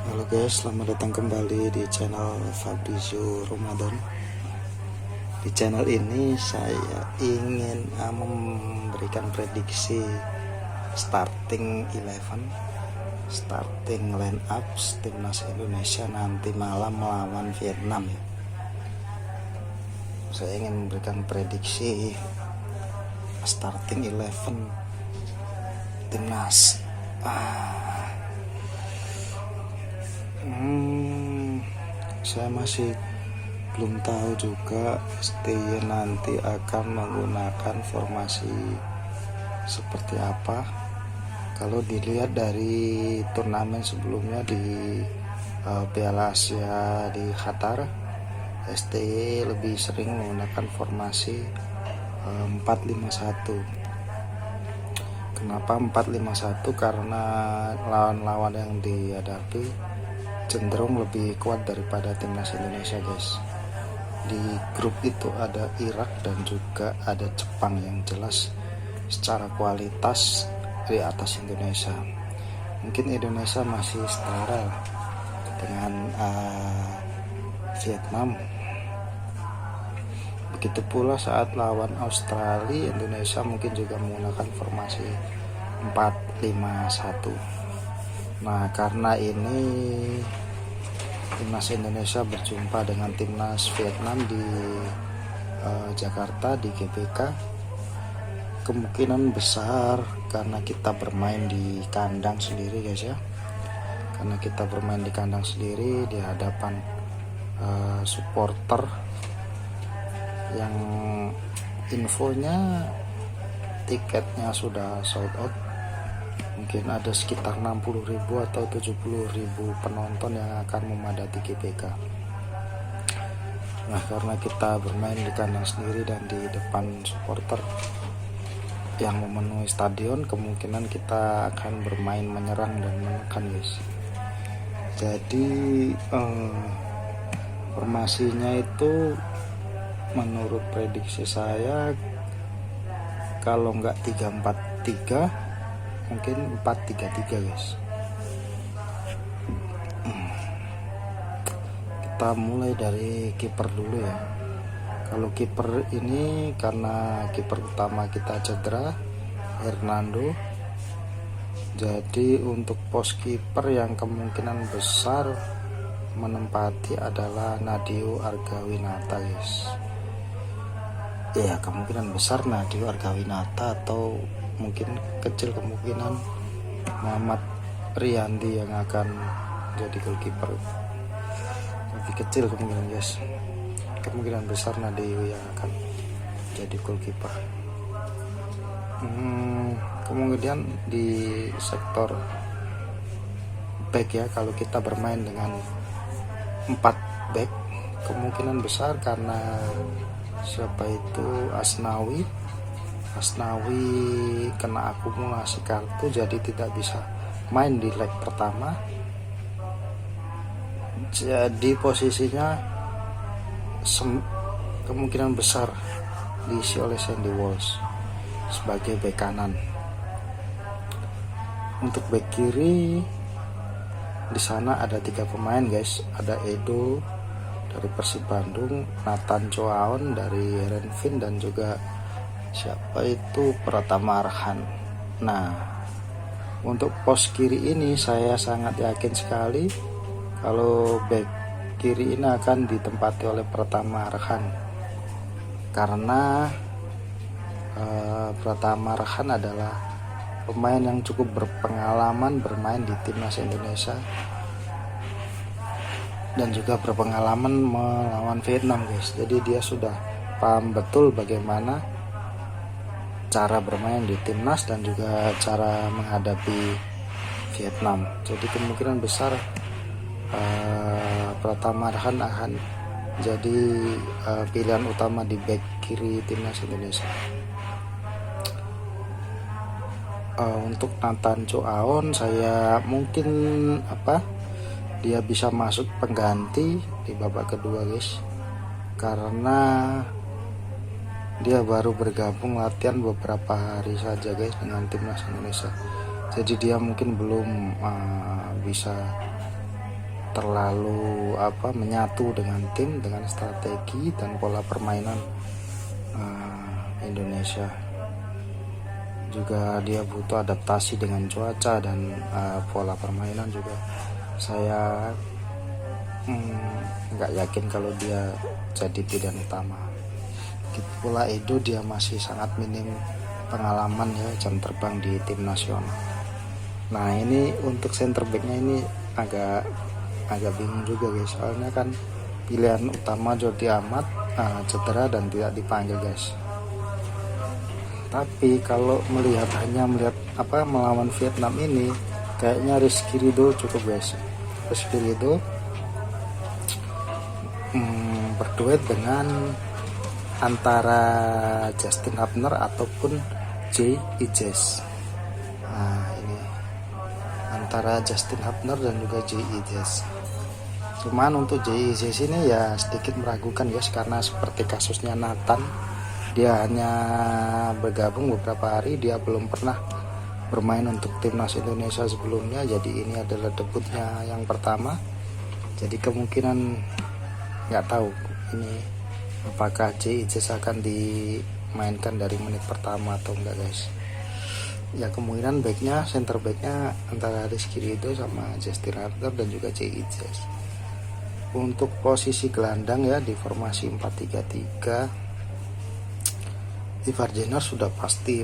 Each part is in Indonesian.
Halo guys, selamat datang kembali di channel Fabrizio Ramadan. Di channel ini saya ingin memberikan prediksi starting 11, starting line up timnas Indonesia nanti malam melawan Vietnam ya. Saya ingin memberikan prediksi starting 11 timnas. Saya masih belum tahu juga STY nanti akan menggunakan formasi seperti apa. Kalau dilihat dari turnamen sebelumnya di Piala Asia di Qatar, STY lebih sering menggunakan formasi 4-5-1. Kenapa 4-5-1? Karena lawan-lawan yang dihadapi cenderung lebih kuat daripada timnas Indonesia guys. Di grup itu ada Irak dan juga ada Jepang yang jelas secara kualitas di atas Indonesia. Mungkin Indonesia masih setara dengan Vietnam. Begitu pula saat lawan Australia, Indonesia mungkin juga menggunakan formasi 4-5-1. Nah, karena ini timnas Indonesia berjumpa dengan timnas Vietnam di Jakarta di GBK, kemungkinan besar karena kita bermain di kandang sendiri guys ya. Karena kita bermain di kandang sendiri di hadapan supporter yang infonya tiketnya sudah sold out. Mungkin ada sekitar 60.000 atau 70.000 penonton yang akan memadati GBK. Nah, karena kita bermain di kandang sendiri dan di depan supporter yang memenuhi stadion, kemungkinan kita akan bermain menyerang dan menekan guys. Jadi formasinya itu menurut prediksi saya kalau nggak 3-4-3 mungkin 4-3-3 guys. Kita mulai dari kiper dulu ya. Kalau kiper ini karena kiper utama kita cedera, Hernando. Jadi untuk pos kiper yang kemungkinan besar menempati adalah Nadeo Argawinata guys. Ya, kemungkinan besar Nadeo Argawinata atau mungkin kecil kemungkinan Muhammad Riyandi yang akan jadi goalkeeper. Lebih kecil kemungkinan guys. Kemungkinan besar Nadeo yang akan jadi goalkeeper. Kemudian di sektor back ya, kalau kita bermain dengan 4 back, kemungkinan besar karena siapa itu Asnawi kena akumulasi kartu jadi tidak bisa main di leg pertama. Jadi posisinya kemungkinan besar diisi oleh Sandy Walsh sebagai bek kanan. Untuk bek kiri di sana ada 3 pemain guys. Ada Edo dari Persib Bandung, Nathan Choaon dari Renvin, dan juga siapa itu Pratama Arhan. Nah, untuk pos kiri ini saya sangat yakin sekali kalau back kiri ini akan ditempati oleh Pratama Arhan, karena Pratama Arhan adalah pemain yang cukup berpengalaman bermain di timnas Indonesia dan juga berpengalaman melawan Vietnam guys. Jadi dia sudah paham betul bagaimana cara bermain di timnas dan juga cara menghadapi Vietnam. Jadi kemungkinan besar Pratama Arhan akan jadi pilihan utama di back kiri timnas Indonesia. Untuk Nathan Choaon saya mungkin dia bisa masuk pengganti di babak kedua guys, karena dia baru bergabung latihan beberapa hari saja guys dengan timnas Indonesia. Jadi dia mungkin belum bisa terlalu menyatu dengan tim, dengan strategi dan pola permainan Indonesia. Juga dia butuh adaptasi dengan cuaca dan pola permainan juga. Saya nggak yakin kalau dia jadi pilihan utama. Pula Edo, dia masih sangat minim pengalaman ya, jam terbang di tim nasional. Nah ini untuk center backnya ini agak bingung juga guys, soalnya kan pilihan utama Jordi Amat cedera dan tidak dipanggil guys. Tapi kalau hanya melihat melawan Vietnam ini, kayaknya Rizky Ridho cukup guys. Rizky Ridho berduet dengan antara Justin Hubner ataupun J. Ijes. Nah ini antara Justin Hubner dan juga J. Ijes. Cuman untuk J. Ijes ini ya sedikit meragukan guys, karena seperti kasusnya Nathan, dia hanya bergabung beberapa hari, dia belum pernah bermain untuk timnas Indonesia sebelumnya. Jadi ini adalah debutnya yang pertama. Jadi kemungkinan nggak tahu ini apakah J. Ijes akan dimainkan dari menit pertama atau enggak guys. Ya kemungkinan center backnya antara Rizky Ridho sama Justin Hubner dan juga J. Ijes. Untuk posisi gelandang ya di formasi 4-3-3, Ivar Jenner sudah pasti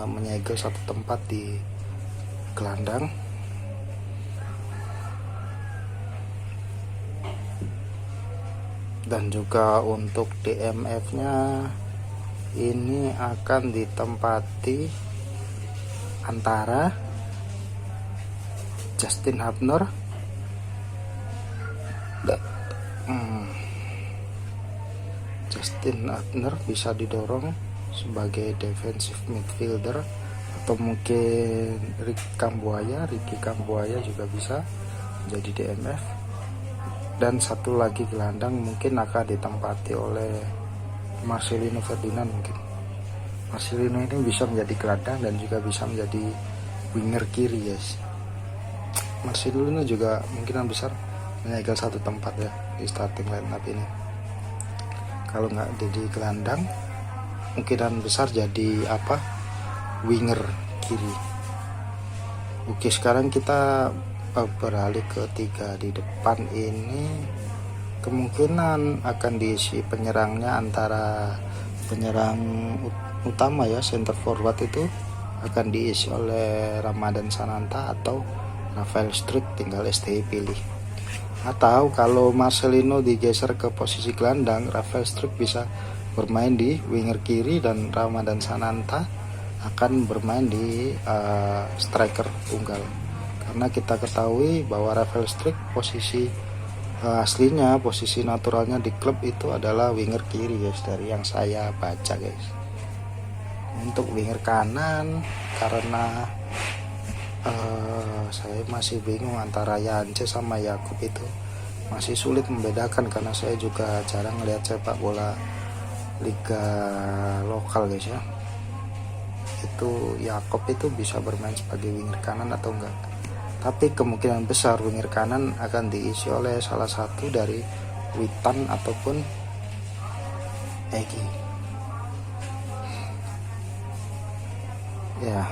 menyegel satu tempat di gelandang. Dan juga untuk DMF-nya ini akan ditempati antara Justin Hubner Justin Hubner bisa didorong sebagai defensive midfielder, atau mungkin Ricky Kambuaya juga bisa menjadi DMF. Dan satu lagi gelandang mungkin akan ditempati oleh Marcelino Ferdinand. Mungkin Marcelino ini bisa menjadi gelandang dan juga bisa menjadi winger kiri guys. Marcelino juga kemungkinan besar menyegel satu tempat ya di starting line up ini. Kalau nggak jadi gelandang, kemungkinan besar jadi winger kiri. Oke, sekarang kita beralih ke 3 di depan ini. Kemungkinan akan diisi penyerangnya antara penyerang utama ya, center forward itu akan diisi oleh Ramadan Sananta atau Rafael Struijk, tinggal STI pilih. Atau kalau Marcelino digeser ke posisi gelandang, Rafael Struijk bisa bermain di winger kiri dan Ramadan Sananta akan bermain di striker tunggal. Karena kita ketahui bahwa Rafael Struijk posisi aslinya, posisi naturalnya di klub itu adalah winger kiri guys, dari yang saya baca guys. Untuk winger kanan, karena saya masih bingung antara Yance sama Yakub, itu masih sulit membedakan karena saya juga jarang melihat sepak bola liga lokal guys ya. Itu Yakub itu bisa bermain sebagai winger kanan atau enggak. Tapi kemungkinan besar winger kanan akan diisi oleh salah satu dari Witan ataupun Egy. Ya,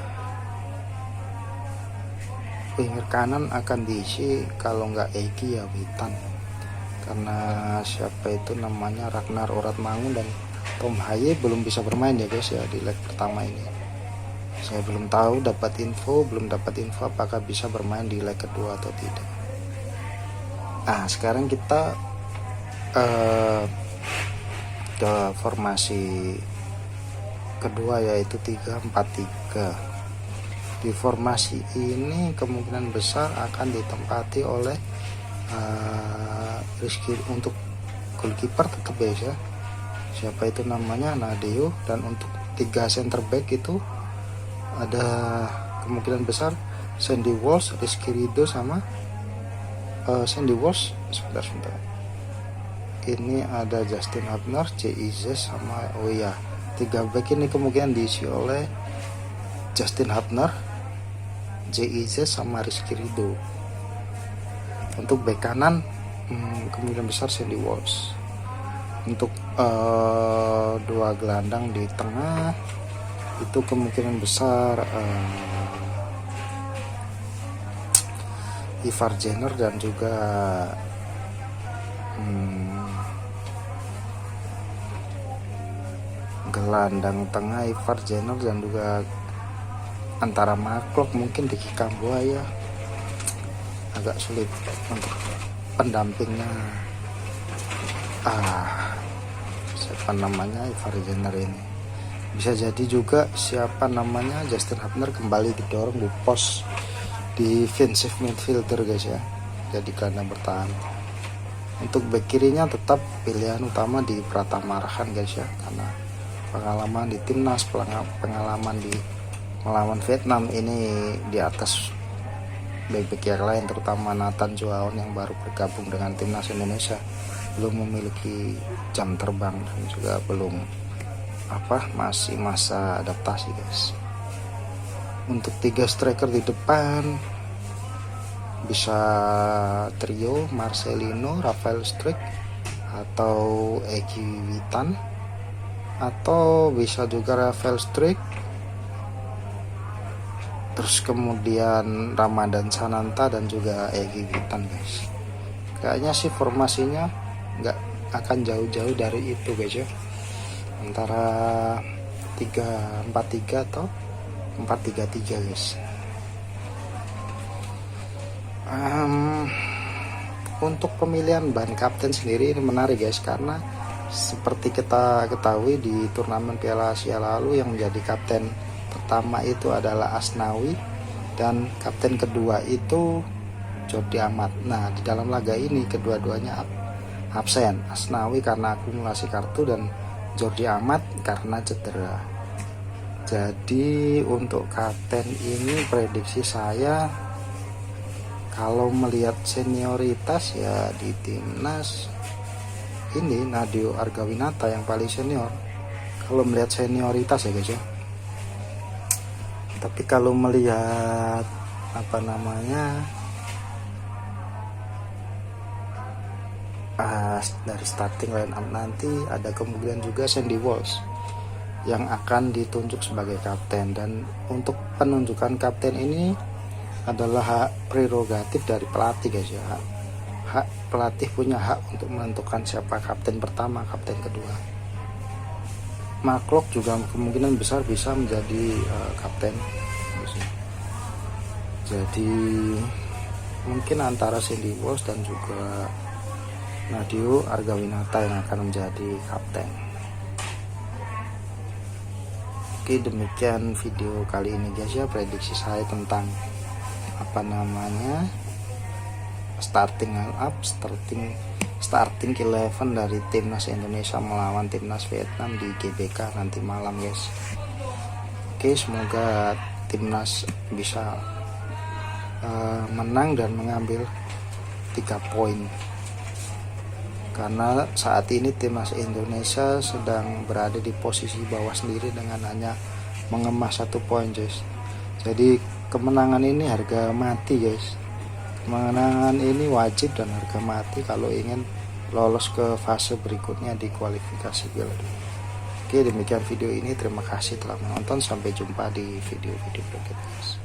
winger kanan akan diisi kalau nggak Egy ya Witan. Karena siapa itu namanya, Ragnar Oratmangun dan Tom Haye belum bisa bermain ya guys ya di leg pertama ini. Saya belum dapat info apakah bisa bermain di leg kedua atau tidak. Nah sekarang kita ke formasi kedua, yaitu 3-4-3. Di formasi ini kemungkinan besar akan ditempati oleh Rizky untuk goalkeeper tetap ya. Siapa itu namanya, Nadeo. Dan untuk 3 center back itu ada kemungkinan besar Sandy Walsh, Rizky Ridho sama Sandy Walsh. Sebentar. Ini ada Justin Hubner, J. Ijes sama 3 back ini kemungkinan diisi oleh Justin Hubner, J. Ijes sama Rizky Ridho. Untuk bek kanan kemungkinan besar Sandy Walsh. Untuk dua gelandang di tengah itu kemungkinan besar Ivar Jenner dan juga gelandang tengah Ivar Jenner dan juga antara Mark mungkin Diki Kambuaya. Agak sulit untuk pendampingnya siapa namanya Ivar Jenner ini. Bisa jadi juga siapa namanya Justin Hubner kembali didorong di pos defensive midfielder guys ya, jadi gelandang bertahan. Untuk bek kirinya tetap pilihan utama di Pratama Arhan guys ya, karena pengalaman di timnas, pengalaman di melawan Vietnam ini di atas bek-bek yang lain, terutama Nathan Choaon yang baru bergabung dengan timnas Indonesia, belum memiliki jam terbang dan juga belum masih masa adaptasi guys. Untuk 3 striker di depan bisa trio Marcelino, Rafael Struijk atau Egy Witan, atau bisa juga Rafael Struijk terus kemudian Ramadan Sananta dan juga Egy Witan guys. Kayaknya sih formasinya nggak akan jauh-jauh dari itu guys ya, antara 3-4-3 atau 4-3-3 guys. Untuk pemilihan ban kapten sendiri ini menarik guys, karena seperti kita ketahui di turnamen Piala Asia lalu yang menjadi kapten pertama itu adalah Asnawi dan kapten kedua itu Jordi Amat. Nah, di dalam laga ini kedua-duanya absen. Asnawi karena akumulasi kartu dan Jordi Amat karena cedera. Jadi untuk kapten ini prediksi saya, kalau melihat senioritas ya di timnas ini Nadeo Argawinata yang paling senior kalau melihat senioritas ya guys ya. Tapi kalau melihat dari starting line up nanti ada kemungkinan juga Sandy Walsh yang akan ditunjuk sebagai kapten, dan untuk penunjukan kapten ini adalah hak prerogatif dari pelatih guys ya. Hak pelatih punya hak untuk menentukan siapa kapten pertama, kapten kedua. Mark juga kemungkinan besar bisa menjadi kapten. Jadi mungkin antara Sandy Walsh dan juga Nadeo Argawinata yang akan menjadi kapten. Oke, demikian video kali ini guys ya, prediksi saya tentang starting lineup, starting 11 dari timnas Indonesia melawan timnas Vietnam di GBK nanti malam guys. Oke, semoga timnas bisa menang dan mengambil 3 poin, karena saat ini timnas Indonesia sedang berada di posisi bawah sendiri dengan hanya mengemas 1 poin guys. Jadi kemenangan ini harga mati guys, kemenangan ini wajib dan harga mati kalau ingin lolos ke fase berikutnya di kualifikasi Piala Dunia. Oke, demikian video ini, terima kasih telah menonton, sampai jumpa di video-video berikutnya guys.